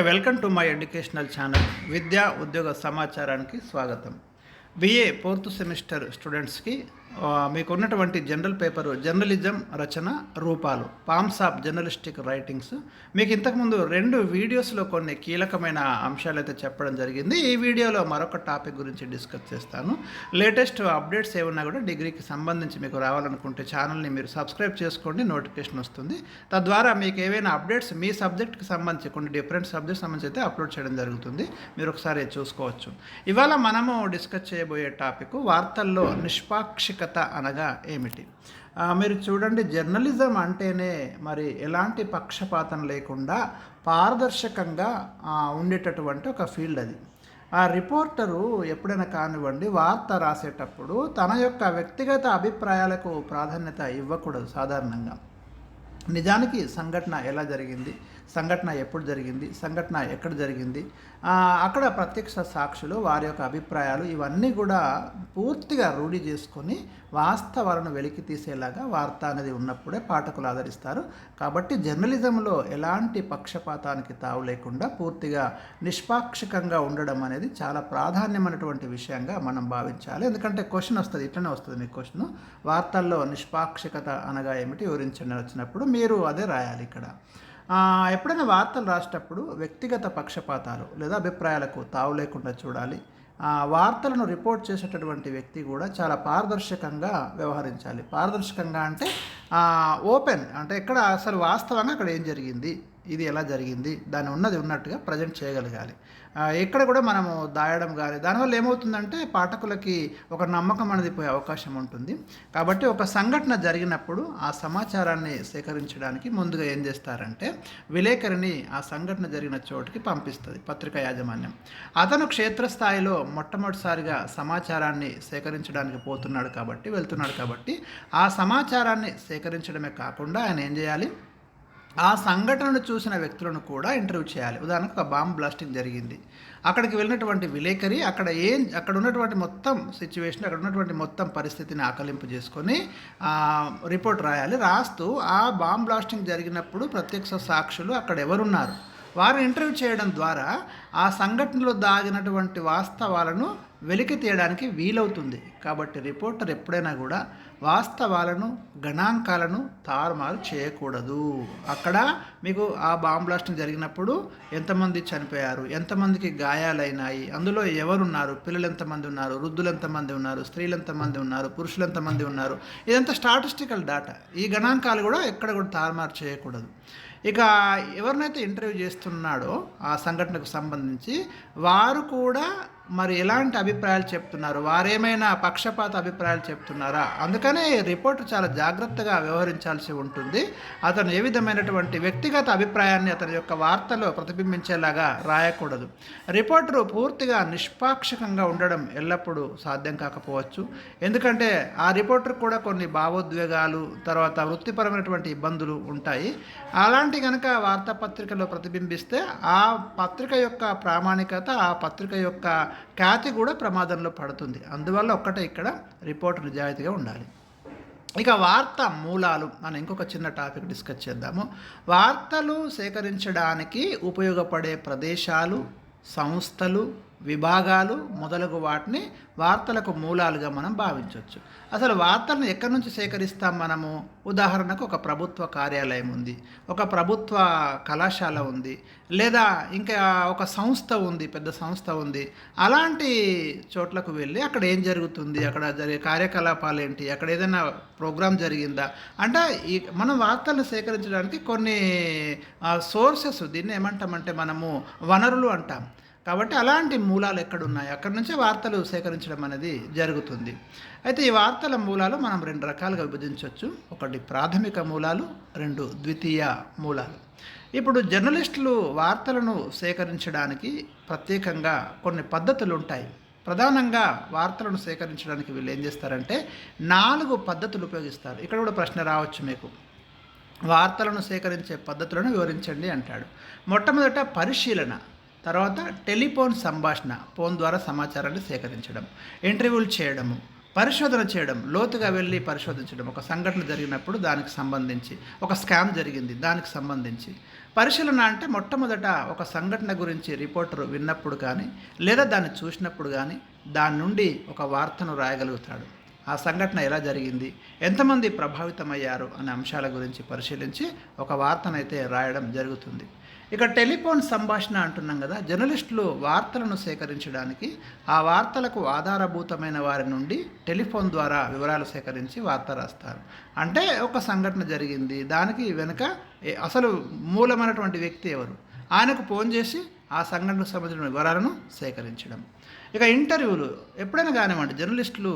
Welcome to my educational channel విద్యా ఉద్యోగ సమాచారానికి స్వాగతం. బిఏ 4th సెమిస్టర్ స్టూడెంట్స్కి మీకు ఉన్నటువంటి జనరల్ పేపరు జర్నలిజం రచన రూపాలు, పామ్స్ ఆఫ్ జర్నలిస్టిక్ రైటింగ్స్. మీకు ఇంతకుముందు 2 వీడియోస్లో కొన్ని కీలకమైన అంశాలు అయితే చెప్పడం జరిగింది. ఈ వీడియోలో మరొక టాపిక్ గురించి డిస్కస్ చేస్తాను. లేటెస్ట్ అప్డేట్స్ ఏమన్నా కూడా డిగ్రీకి సంబంధించి మీకు రావాలనుకుంటే ఛానల్ని మీరు సబ్స్క్రైబ్ చేసుకోండి, నోటిఫికేషన్ వస్తుంది. తద్వారా మీకు ఏవైనా అప్డేట్స్ మీ సబ్జెక్ట్కి సంబంధించి కొన్ని డిఫరెంట్ సబ్జెక్ట్ సంబంధించి అయితే అప్లోడ్ చేయడం జరుగుతుంది. మీరు ఒకసారి చూసుకోవచ్చు. ఇవాళ మనము డిస్కస్ చేయబోయే టాపిక్ వార్తల్లో నిష్పాక్షికత అనగా ఏమిటి. మీరు చూడండి, జర్నలిజం అంటేనే మరి ఎలాంటి పక్షపాతం లేకుండా పారదర్శకంగా ఉండేటటువంటి ఒక ఫీల్డ్ అది. ఆ రిపోర్టరు ఎప్పుడైనా కానివ్వండి వార్త రాసేటప్పుడు తన యొక్క వ్యక్తిగత అభిప్రాయాలకు ప్రాధాన్యత ఇవ్వకూడదు. సాధారణంగా నిజానికి సంఘటన ఎలా జరిగింది, సంఘటన ఎప్పుడు జరిగింది, సంఘటన ఎక్కడ జరిగింది, అక్కడ ప్రత్యక్ష సాక్షులు వారి యొక్క అభిప్రాయాలు ఇవన్నీ కూడా పూర్తిగా రూఢి చేసుకొని వాస్తవాలను వెలికి తీసేలాగా వార్త అనేది ఉన్నప్పుడే పాఠకులు ఆదరిస్తారు. కాబట్టి జర్నలిజంలో ఎలాంటి పక్షపాతానికి తావు లేకుండా పూర్తిగా నిష్పాక్షికంగా ఉండడం అనేది చాలా ప్రాధాన్యమైనటువంటి విషయంగా మనం భావించాలి. ఎందుకంటే క్వశ్చన్ వస్తుంది, ఇట్లనే వస్తుంది మీకు క్వశ్చన్, వార్తల్లో నిష్పాక్షికత అనగా ఏమిటి వివరించండి వచ్చినప్పుడు మీరు అదే రాయాలి. ఇక్కడ ఎప్పుడైనా వార్తలు రాసేటప్పుడు వ్యక్తిగత పక్షపాతాలు లేదా అభిప్రాయాలకు తావు లేకుండా చూడాలి. వార్తలను రిపోర్ట్ చేసేటటువంటి వ్యక్తి కూడా చాలా పారదర్శకంగా వ్యవహరించాలి. పారదర్శకంగా అంటే ఓపెన్, అంటే ఎక్కడ అసలు వాస్తవంగా అక్కడ ఏం జరిగింది, ఇది ఎలా జరిగింది, దాన్ని ఉన్నది ఉన్నట్టుగా ప్రజెంట్ చేయగలగాలి. ఎక్కడ కూడా మనము దాయడం కానీ, దానివల్ల ఏమవుతుందంటే పాఠకులకి ఒక నమ్మకం అనేది పోయే అవకాశం ఉంటుంది. కాబట్టి ఒక సంఘటన జరిగినప్పుడు ఆ సమాచారాన్ని సేకరించడానికి ముందుగా ఏం చేస్తారంటే విలేకరిని ఆ సంఘటన జరిగిన చోటుకి పంపిస్తుంది పత్రికా యాజమాన్యం. అతను క్షేత్రస్థాయిలో మొట్టమొదటిసారిగా సమాచారాన్ని సేకరించడానికి వెళ్తున్నాడు కాబట్టి ఆ సమాచారాన్ని సేకరించడమే కాకుండా ఆయన ఏం చేయాలి, ఆ సంఘటనను చూసిన వ్యక్తులను కూడా ఇంటర్వ్యూ చేయాలి. ఉదాహరణకు ఒక బాంబ్ బ్లాస్టింగ్ జరిగింది, అక్కడికి వెళ్ళినటువంటి విలేకరి అక్కడ ఉన్నటువంటి మొత్తం సిచ్యువేషన్, అక్కడ ఉన్నటువంటి మొత్తం పరిస్థితిని ఆకలింపు చేసుకొని రిపోర్ట్ రాయాలి. రాస్తూ ఆ బాంబ్ బ్లాస్టింగ్ జరిగినప్పుడు ప్రత్యక్ష సాక్షులు అక్కడ ఎవరున్నారు వారిని ఇంటర్వ్యూ చేయడం ద్వారా ఆ సంఘటనలో దాగినటువంటి వాస్తవాలను వెలికి తీయడానికి వీలవుతుంది. కాబట్టి రిపోర్టర్ ఎప్పుడైనా కూడా వాస్తవాలను, గణాంకాలను తారుమారు చేయకూడదు. అక్కడ మీకు ఆ బాంబ్ బ్లాస్టింగ్ జరిగినప్పుడు ఎంతమంది చనిపోయారు, ఎంతమందికి గాయాలైనాయి, అందులో ఎవరున్నారు, పిల్లలు ఎంతమంది ఉన్నారు, వృద్ధులు ఎంతమంది ఉన్నారు, స్త్రీలు ఎంతమంది ఉన్నారు, పురుషులు ఎంతమంది ఉన్నారు, ఇదంతా స్టాటిస్టికల్ డేటా. ఈ గణాంకాలు కూడా ఎక్కడ కూడా తారుమారు చేయకూడదు. ఇక ఎవరినైతే ఇంటర్వ్యూ చేస్తున్నాడో ఆ సంఘటనకు సంబంధించి వారు కూడా మరి ఎలాంటి అభిప్రాయాలు చెప్తున్నారు, వారేమైనా పక్షపాత అభిప్రాయాలు చెప్తున్నారా, అందుకనే రిపోర్టర్ చాలా జాగ్రత్తగా వ్యవహరించాల్సి ఉంటుంది. అతను ఏ విధమైనటువంటి వ్యక్తిగత అభిప్రాయాన్ని అతని యొక్క వార్తలో ప్రతిబింబించేలాగా రాయకూడదు. రిపోర్టరు పూర్తిగా నిష్పాక్షికంగా ఉండడం ఎల్లప్పుడూ సాధ్యం కాకపోవచ్చు. ఎందుకంటే ఆ రిపోర్టర్ కూడా కొన్ని భావోద్వేగాలు, తర్వాత వృత్తిపరమైనటువంటి ఇబ్బందులు ఉంటాయి. అలాంటి కనుక వార్తాపత్రికలో ప్రతిబింబిస్తే ఆ పత్రిక యొక్క ప్రామాణికత, ఆ పత్రిక యొక్క ఖ్యాతి కూడా ప్రమాదంలో పడుతుంది. అందువల్ల ఒక్కటే ఇక్కడ రిపోర్ట్ నిజాయితీగా ఉండాలి. ఇక వార్త మూలాలు అని ఇంకొక చిన్న టాపిక్ డిస్కస్ చేద్దాము. వార్తలు సేకరించడానికి ఉపయోగపడే ప్రదేశాలు, సంస్థలు, విభాగాలు మొదలగు వాటిని వార్తలకు మూలాలుగా మనం భావించవచ్చు. అసలు వార్తలను ఎక్కడి నుంచి సేకరిస్తాం మనము? ఉదాహరణకు ఒక ప్రభుత్వ కార్యాలయం ఉంది, ఒక ప్రభుత్వ కళాశాల ఉంది, లేదా ఇంకా ఒక సంస్థ ఉంది, పెద్ద సంస్థ ఉంది. అలాంటి చోట్లకు వెళ్ళి అక్కడ ఏం జరుగుతుంది, అక్కడ జరిగే కార్యకలాపాలు ఏంటి, అక్కడ ఏదైనా ప్రోగ్రాం జరిగిందా అంటే మనం వార్తలను సేకరించడానికి కొన్ని సోర్సెస్, దీన్ని ఏమంటామంటే మనము వనరులు అంటాం. కాబట్టి అలాంటి మూలాలు ఎక్కడున్నాయి, అక్కడి నుంచే వార్తలు సేకరించడం అనేది జరుగుతుంది. అయితే ఈ వార్తల మూలాలు మనం 2 రకాలుగా విభజించవచ్చు. ఒకటి ప్రాథమిక మూలాలు, 2 ద్వితీయ మూలాలు. ఇప్పుడు జర్నలిస్టులు వార్తలను సేకరించడానికి ప్రత్యేకంగా కొన్ని పద్ధతులు ఉంటాయి. ప్రధానంగా వార్తలను సేకరించడానికి వీళ్ళు ఏం చేస్తారంటే 4 పద్ధతులు ఉపయోగిస్తారు. ఇక్కడ కూడా ప్రశ్న రావచ్చు మీకు, వార్తలను సేకరించే పద్ధతులను వివరించండి అంటాడు. మొట్టమొదట పరిశీలన, తర్వాత టెలిఫోన్ సంభాషణ, ఫోన్ ద్వారా సమాచారాన్ని సేకరించడం, ఇంటర్వ్యూలు చేయడము, పరిశోధన చేయడం, లోతుగా వెళ్ళి పరిశోధించడం. ఒక సంఘటన జరిగినప్పుడు దానికి సంబంధించి, ఒక స్కామ్ జరిగింది దానికి సంబంధించి. పరిశీలన అంటే మొట్టమొదట ఒక సంఘటన గురించి రిపోర్టర్ విన్నప్పుడు కానీ, లేదా దాన్ని చూసినప్పుడు కానీ, దాని నుండి ఒక వార్తను రాయగలుగుతాడు. ఆ సంఘటన ఎలా జరిగింది, ఎంతమంది ప్రభావితమయ్యారు అనే అంశాల గురించి పరిశీలించి ఒక వార్తనైతే రాయడం జరుగుతుంది. ఇక టెలిఫోన్ సంభాషణ అంటున్నాం కదా, జర్నలిస్టులు వార్తలను సేకరించడానికి ఆ వార్తలకు ఆధారభూతమైన వారి నుండి టెలిఫోన్ ద్వారా వివరాలు సేకరించి వార్త రాస్తారు. అంటే ఒక సంఘటన జరిగింది, దానికి వెనుక అసలు మూలమైనటువంటి వ్యక్తి ఎవరు, ఆయనకు ఫోన్ చేసి ఆ సంఘటనకు సంబంధించిన వివరాలను సేకరించడం. ఇక ఇంటర్వ్యూలు ఎప్పుడైనా కానివ్వండి, జర్నలిస్టులు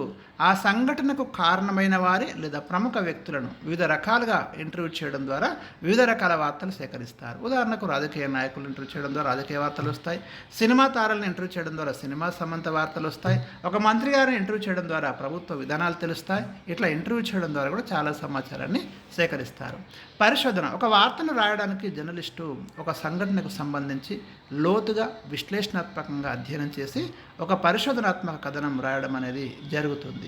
ఆ సంఘటనకు కారణమైన వారి లేదా ప్రముఖ వ్యక్తులను వివిధ రకాలుగా ఇంటర్వ్యూ చేయడం ద్వారా వివిధ రకాల వార్తలు సేకరిస్తారు. ఉదాహరణకు రాజకీయ నాయకులు ఇంటర్వ్యూ చేయడం ద్వారా రాజకీయ వార్తలు వస్తాయి, సినిమా తారలను ఇంటర్వ్యూ చేయడం ద్వారా సినిమా సంబంధ వార్తలు వస్తాయి, ఒక మంత్రి గారిని ఇంటర్వ్యూ చేయడం ద్వారా ప్రభుత్వ విధానాలు తెలుస్తాయి. ఇట్లా ఇంటర్వ్యూ చేయడం ద్వారా కూడా చాలా సమాచారాన్ని సేకరిస్తారు. పరిశోధన, ఒక వార్తను రాయడానికి జర్నలిస్టు ఒక సంఘటనకు సంబంధించి లోతుగా విశ్లేషణాత్మకంగా అధ్యయనం చేసి ఒక పరిశోధనాత్మక కథనం రాయడం అనేది జరుగుతుంది.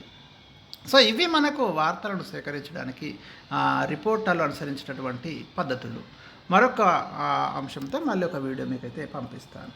సో ఇవి మనకు వార్తలను సేకరించడానికి రిపోర్టర్లు అనుసరించినటువంటి పద్ధతులు. మరొక అంశంతో మళ్ళీ ఒక వీడియో మీకైతే పంపిస్తాను.